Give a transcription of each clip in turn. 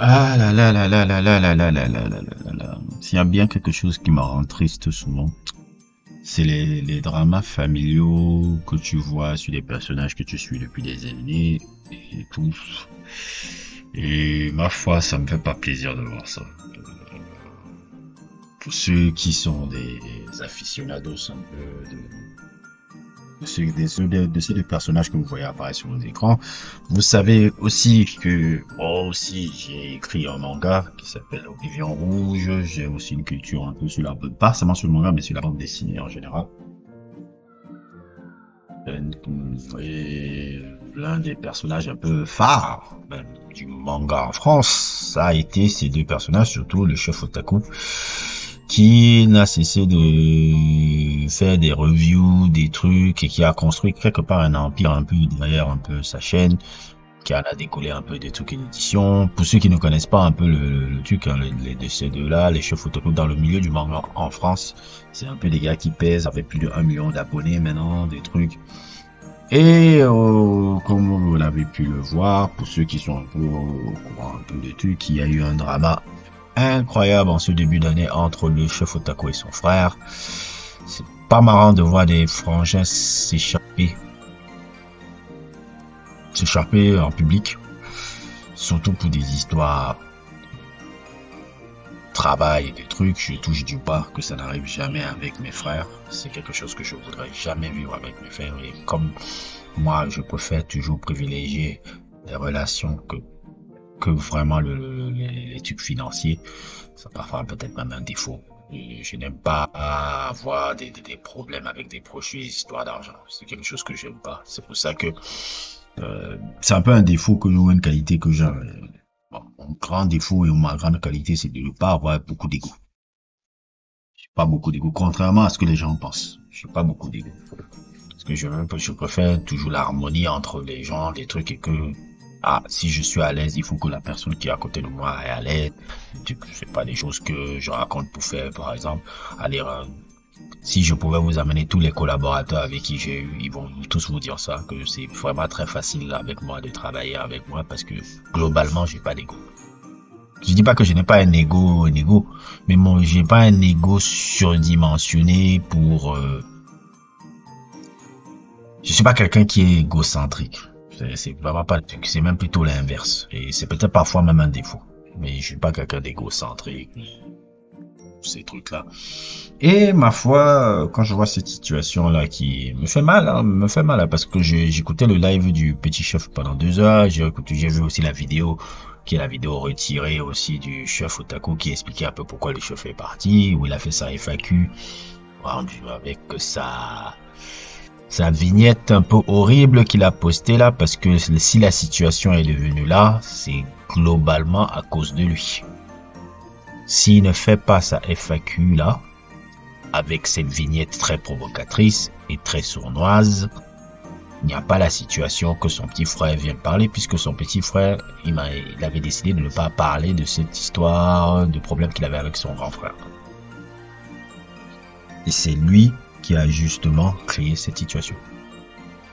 Ah là là là là là là là là là là là là là. S'il y a bien quelque chose qui me rend triste souvent, c'est les dramas familiaux que tu vois sur des personnages que tu suis depuis des années et tout. Et ma foi, ça me fait pas plaisir de voir ça. Pour ceux qui sont des aficionados un peu de ces deux personnages que vous voyez apparaître sur vos écrans. Vous savez aussi que moi aussi j'ai écrit un manga qui s'appelle Oblivion Rouge. J'ai aussi une culture un peu sur la bande, pas seulement sur le manga, mais sur la bande dessinée en général. Et l'un des personnages un peu phares même, du manga en France, ça a été ces deux personnages, surtout le chef Otaku, qui n'a cessé de faire des reviews, des trucs, et qui a construit quelque part un empire un peu derrière un peu sa chaîne, qui en a décollé un peu des trucs d'édition. Pour ceux qui ne connaissent pas un peu le truc, hein, les de ces deux-là, les chefs photos dans le milieu du manga en France, c'est un peu des gars qui pèsent avec plus de 1 million d'abonnés maintenant, des trucs. Et comme vous l'avez pu le voir, pour ceux qui sont un peu au courant un peu de trucs, il y a eu un drama incroyable en ce début d'année entre le chef Otaku et son frère. C'est pas marrant de voir des frangins s'échapper en public, surtout pour des histoires travail et des trucs. Je touche du bois que ça n'arrive jamais avec mes frères. C'est quelque chose que je voudrais jamais vivre avec mes frères. Et comme moi, je préfère toujours privilégier les relations que vraiment les trucs financiers. Ça parfois peut-être même un défaut. Et je n'aime pas avoir des problèmes avec des proches histoires d'argent. C'est quelque chose que j'aime pas. C'est pour ça que c'est un peu un défaut que ou une qualité que j'ai. Bon, mon grand défaut et ma grande qualité, c'est de ne pas avoir beaucoup d'ego. J'ai pas beaucoup d'ego, contrairement à ce que les gens pensent. J'ai pas beaucoup d'ego. Parce que je préfère toujours l'harmonie entre les gens, les trucs et que si je suis à l'aise, il faut que la personne qui est à côté de moi est à l'aise. C'est pas des choses que je raconte pour faire, par exemple, aller si je pouvais vous amener tous les collaborateurs avec qui j'ai eu, ils vont tous vous dire ça, que c'est vraiment très facile avec moi de travailler avec moi parce que globalement, j'ai pas d'ego. Je dis pas que je n'ai pas un ego, mais j'ai pas un ego surdimensionné pour, je suis pas quelqu'un qui est égocentrique. C'est vraiment pas le truc, c'est même plutôt l'inverse. Et c'est peut-être parfois même un défaut. Mais je suis pas quelqu'un d'égocentrique. Ces trucs-là. Et ma foi, quand je vois cette situation-là qui me fait mal, hein, parce que j'écoutais le live du Petit Chef pendant 2 heures, j'ai vu aussi la vidéo, qui est la vidéo retirée aussi du chef Otaku qui expliquait un peu pourquoi le chef est parti, où il a fait sa FAQ, rendu avec sa vignette un peu horrible qu'il a postée là, parce que si la situation est devenue là, c'est globalement à cause de lui. S'il ne fait pas sa FAQ là, avec cette vignette très provocatrice et très sournoise, il n'y a pas la situation que son petit frère vient parler, puisque son petit frère, il avait décidé de ne pas parler de cette histoire de problème qu'il avait avec son grand frère. Et c'est lui qui a justement créé cette situation.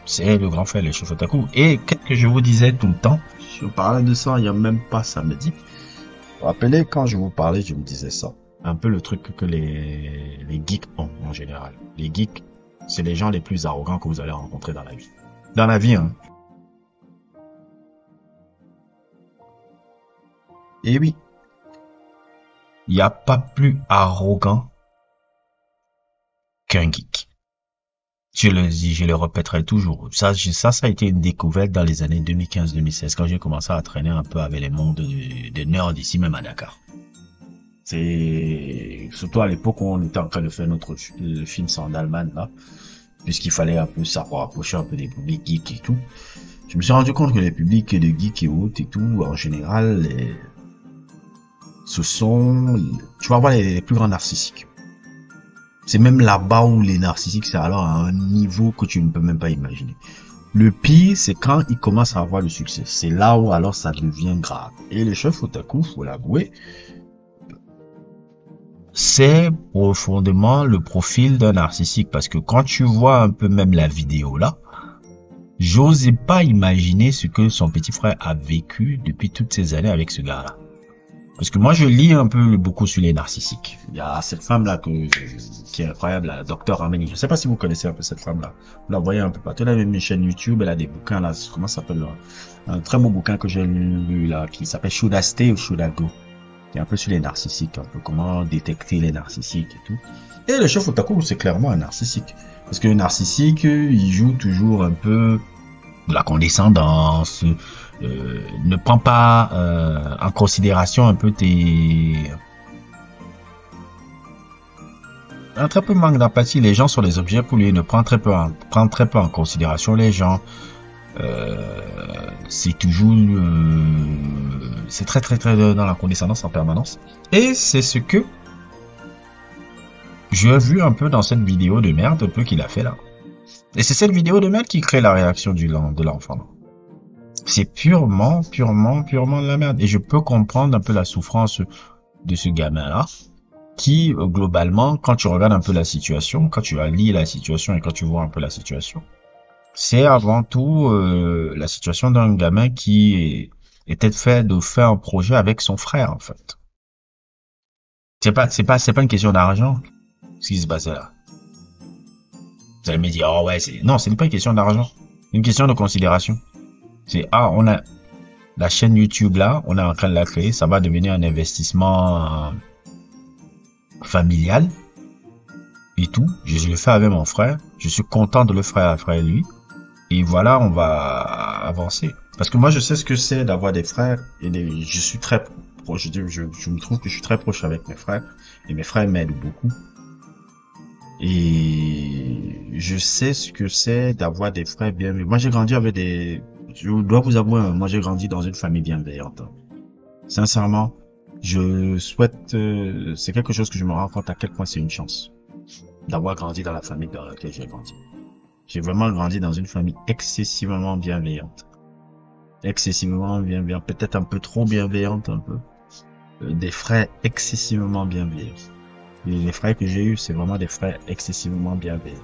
C'est le grand frère, le chef Otaku. Et qu'est-ce que je vous disais tout le temps? Je parlais de ça il n'y a même pas samedi. Vous vous rappelez, quand je vous parlais, je vous disais ça. Un peu le truc que les geeks ont en général. Les geeks, c'est les gens les plus arrogants que vous allez rencontrer dans la vie. Dans la vie, hein. Et oui, il n'y a pas plus arrogant qu'un geek. Je le dis, je le répéterai toujours. Ça a été une découverte dans les années 2015-2016, quand j'ai commencé à traîner un peu avec les mondes de nerds ici, même à Dakar. C'est surtout à l'époque où on était en train de faire le film Sandalman, là, puisqu'il fallait un peu savoir approcher un peu des publics geeks et tout. Je me suis rendu compte que les publics de geeks et autres et tout, en général, ce sont, tu vas voir les plus grands narcissiques. C'est même là-bas où les narcissiques, c'est alors à un niveau que tu ne peux même pas imaginer. Le pire, c'est quand ils commencent à avoir le succès. C'est là où alors ça devient grave. Et le chef Otaku, faut l'avouer, c'est profondément le profil d'un narcissique. Parce que quand tu vois un peu même la vidéo là, j'osais pas imaginer ce que son petit frère a vécu depuis toutes ces années avec ce gars-là. Parce que moi, je lis un peu beaucoup sur les narcissiques. Il y a cette femme-là qui est incroyable, la docteur Amélie. Je sais pas si vous connaissez un peu cette femme-là. Vous la voyez un peu partout. Elle a une chaîne YouTube, elle a des bouquins, là. Comment ça s'appelle, là? Un très beau bouquin que j'ai lu, là, qui s'appelle Should I Stay ou Should I Go? Qui est un peu sur les narcissiques, un peu comment détecter les narcissiques et tout. Et le chef Otaku, c'est clairement un narcissique. Parce que le narcissique, il joue toujours un peu de la condescendance, ne prend pas en considération un peu un très peu manque d'empathie. Les gens sont des objets pour lui, ne prend très peu en considération les gens. C'est toujours c'est très dans la condescendance en permanence. Et c'est ce que j'ai vu un peu dans cette vidéo de merde un peu qu'il a fait là. Et c'est cette vidéo de merde qui crée la réaction de l'enfant. C'est purement de la merde. Et je peux comprendre un peu la souffrance de ce gamin-là, qui, globalement, quand tu regardes un peu la situation, quand tu lis la situation et quand tu vois un peu la situation, c'est avant tout la situation d'un gamin qui était fait de faire un projet avec son frère, en fait. C'est pas une question d'argent, ce qui se passait là. Vous allez me dire, oh ouais, non, ce n'est pas une question d'argent. C'est une question de considération. C'est, on a la chaîne YouTube là, on est en train de la créer, ça va devenir un investissement familial et tout. Je le fais avec mon frère, je suis content de le faire avec lui. Et voilà, on va avancer. Parce que moi, je sais ce que c'est d'avoir des frères et je suis très proche. Je me trouve que je suis très proche avec mes frères et mes frères m'aident beaucoup. Et je sais ce que c'est d'avoir des frères bienveillants. Moi, j'ai grandi avec je dois vous avouer, moi, j'ai grandi dans une famille bienveillante. Sincèrement, je souhaite, c'est quelque chose que je me rends compte à quel point c'est une chance d'avoir grandi dans la famille dans laquelle j'ai grandi. J'ai vraiment grandi dans une famille excessivement bienveillante. Excessivement bienveillante, peut-être un peu trop bienveillante, un peu. Des frères excessivement bienveillants. Et les frères que j'ai eus, c'est vraiment des frères excessivement bienveillants.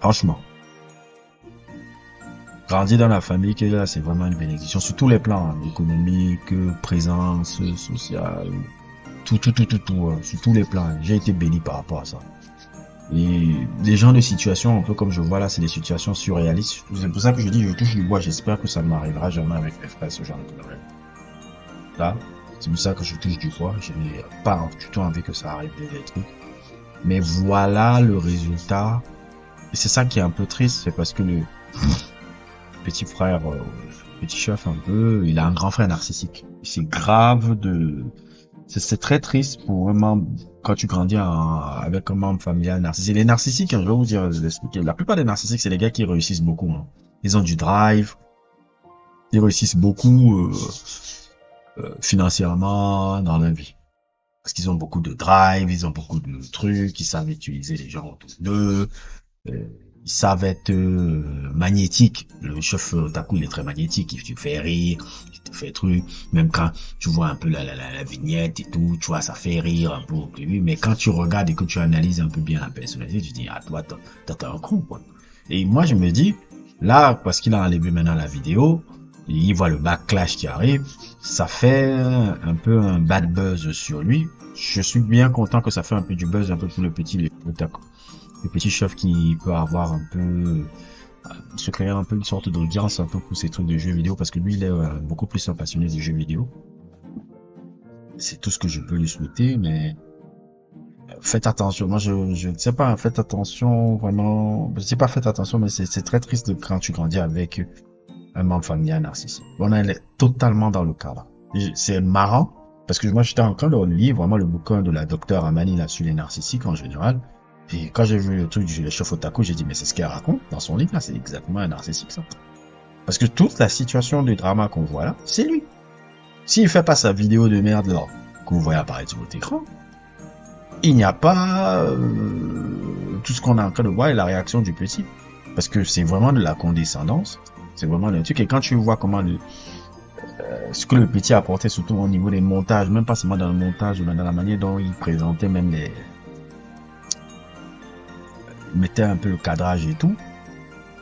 Franchement. Grandir dans la famille que là, c'est vraiment une bénédiction sur tous les plans, hein, économique, présence sociale, tout, sur tous les plans. J'ai été béni par rapport à ça. Et des gens de situation, un peu comme je vois là, c'est des situations surréalistes. C'est pour ça que je dis, je touche du bois, j'espère que ça ne m'arrivera jamais avec mes frères, ce genre de problème. Là, c'est pour ça que je touche du bois, je n'ai pas du tout envie que ça arrive des trucs. Mais voilà le résultat. Et c'est ça qui est un peu triste, c'est parce que le petit frère, petit chef un peu, il a un grand frère narcissique. C'est grave c'est très triste pour vraiment, quand tu grandis avec un membre familial narcissique. Les narcissiques, hein, je vais vous dire, expliquer. La plupart des narcissiques, c'est les gars qui réussissent beaucoup, hein. Ils ont du drive. Ils réussissent beaucoup, financièrement dans leur vie. Parce qu'ils ont beaucoup de drive, ils ont beaucoup de trucs, ils savent utiliser les gens autour d'eux. Ils savent être magnétiques. Le chef Otaku, il est très magnétique. Il te fait rire, il te fait truc. Même quand tu vois un peu la vignette et tout, tu vois, ça fait rire un peu au début. Mais quand tu regardes et que tu analyses un peu bien la personnalité, tu te dis, ah, toi, t'as un coup, quoi. Et moi, je me dis, là, parce qu'il a enlevé maintenant la vidéo, et il voit le backlash qui arrive, ça fait un peu un bad buzz sur lui. Je suis bien content que ça fait un peu du buzz un peu pour le petit Otaku. Le petit chef qui peut avoir un peu, se créer un peu une sorte d'audience un peu pour ces trucs de jeux vidéo, parce que lui, il est beaucoup plus un passionné des jeux vidéo. C'est tout ce que je peux lui souhaiter, mais faites attention. Moi, je ne sais pas, faites attention, vraiment. Je sais pas, faites attention, mais c'est très triste quand tu grandis avec un membre familial narcissique. On est totalement dans le cas là. C'est marrant, parce que moi, j'étais en train de lire vraiment le bouquin de la docteure Amani là sur les narcissiques en général. Et quand j'ai vu le truc du chef Otaku, j'ai dit, mais c'est ce qu'elle raconte dans son livre là, c'est exactement un narcissique ça. Parce que toute la situation du drama qu'on voit là, c'est lui. S'il fait pas sa vidéo de merde là, que vous voyez apparaître sur votre écran, il n'y a pas tout ce qu'on est en train de voir et la réaction du petit. Parce que c'est vraiment de la condescendance, c'est vraiment le truc. Et quand tu vois comment ce que le petit a apporté, surtout au niveau des montages, même pas seulement dans le montage, mais dans la manière dont il présentait même mettait un peu le cadrage et tout,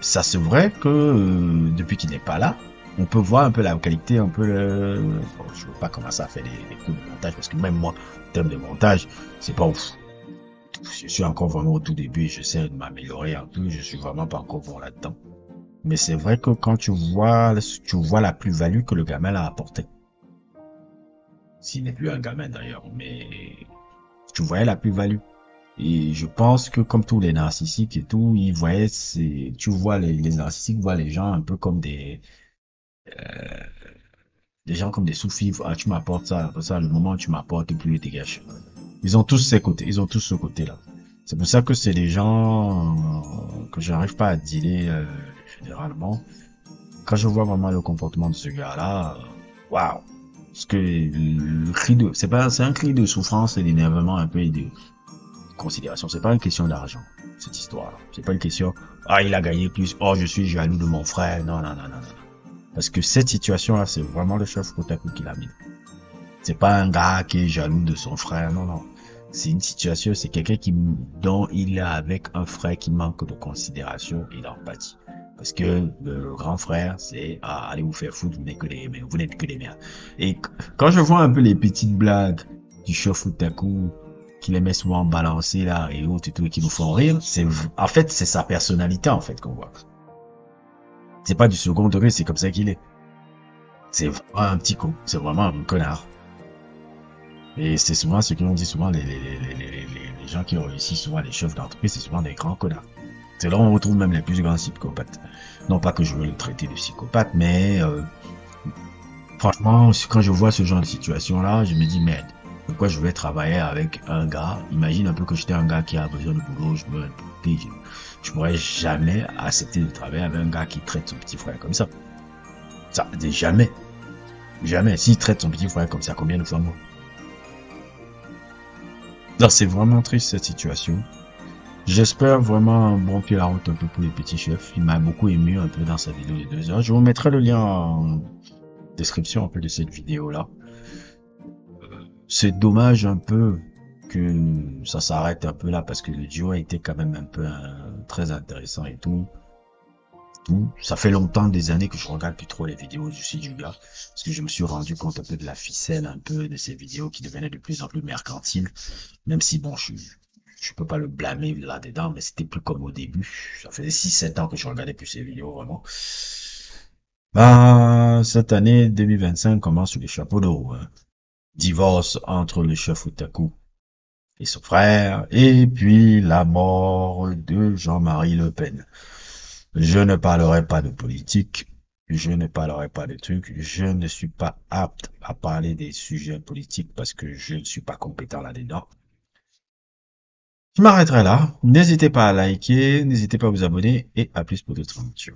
ça c'est vrai que depuis qu'il n'est pas là, On peut voir un peu la qualité, un peu le... Bon, je veux pas commencer à faire des coups de montage parce que même moi, en termes de montage, c'est pas ouf. Je suis encore vraiment au tout début et j'essaie de m'améliorer un peu. Je suis vraiment pas encore bon là-dedans. Mais c'est vrai que quand tu vois la plus-value que le gamin a apporté. S'il n'est plus un gamin d'ailleurs, mais tu voyais la plus-value. Et je pense que comme tous les narcissiques et tout, ils voyaient, tu vois les narcissiques voient les gens un peu comme des gens comme des sous-fifres. Ah, tu m'apportes ça, après ça, le moment où tu m'apportes, plus il dégage. Ils ont tous ces côtés, ils ont tous ce côté-là. C'est pour ça que c'est des gens que j'arrive pas à dealer généralement. Quand je vois vraiment le comportement de ce gars-là, waouh! Parce que le cri de, c'est un cri de souffrance et d'énervement un peu et de considération. C'est pas une question d'argent, cette histoire-là. C'est pas une question, ah, il a gagné plus, oh, je suis jaloux de mon frère. Non, non, non, non, non. Parce que cette situation-là, c'est vraiment le chef Kotaku qui l'a mis. C'est pas un gars qui est jaloux de son frère, non, non. C'est une situation, c'est quelqu'un dont il est avec un frère qui manque de considération et d'empathie. Parce que le grand frère, c'est, ah, allez vous faire foutre, vous n'êtes que des merdes. Et quand je vois un peu les petites blagues du chef Otaku, qui les met souvent balancer là, et autres et tout, qui nous font rire, en fait, c'est sa personnalité, en fait, qu'on voit. C'est pas du second degré, c'est comme ça qu'il est. C'est vraiment un petit con, c'est vraiment un connard. Et c'est souvent ce qu'on dit souvent, les gens qui ont réussi, souvent les chefs d'entreprise, c'est souvent des grands connards. C'est là où on retrouve même les plus grands psychopathes. Non pas que je veux le traiter de psychopathe, mais franchement, quand je vois ce genre de situation-là, je me dis, merde, pourquoi je vais travailler avec un gars? Imagine un peu que j'étais un gars qui a besoin de boulot, je me je pourrais jamais accepter de travailler avec un gars qui traite son petit frère comme ça. Ça, jamais. Jamais. S'il traite son petit frère comme ça, combien de fois moi? Non, c'est vraiment triste cette situation. J'espère vraiment un bon pied à la route un peu pour les petits chefs. Il m'a beaucoup ému un peu dans sa vidéo de 2 heures. Je vous mettrai le lien en description un peu de cette vidéo-là. C'est dommage un peu que ça s'arrête un peu là parce que le duo a été quand même un peu très intéressant et tout. Ça fait longtemps, des années que je regarde plus trop les vidéos du gars parce que je me suis rendu compte un peu de la ficelle un peu de ces vidéos qui devenaient de plus en plus mercantiles. Même si bon, je peux pas le blâmer là-dedans, mais c'était plus comme au début. Ça faisait 6-7 ans que je regardais plus ces vidéos, vraiment. Bah, cette année 2025 commence sur les chapeaux d'eau. Hein. Divorce entre le chef Otaku et son frère, et puis la mort de Jean-Marie Le Pen. Je ne parlerai pas de politique, je ne parlerai pas de trucs, je ne suis pas apte à parler des sujets politiques parce que je ne suis pas compétent là-dedans. Je m'arrêterai là. N'hésitez pas à liker, n'hésitez pas à vous abonner et à plus pour d'autres aventures.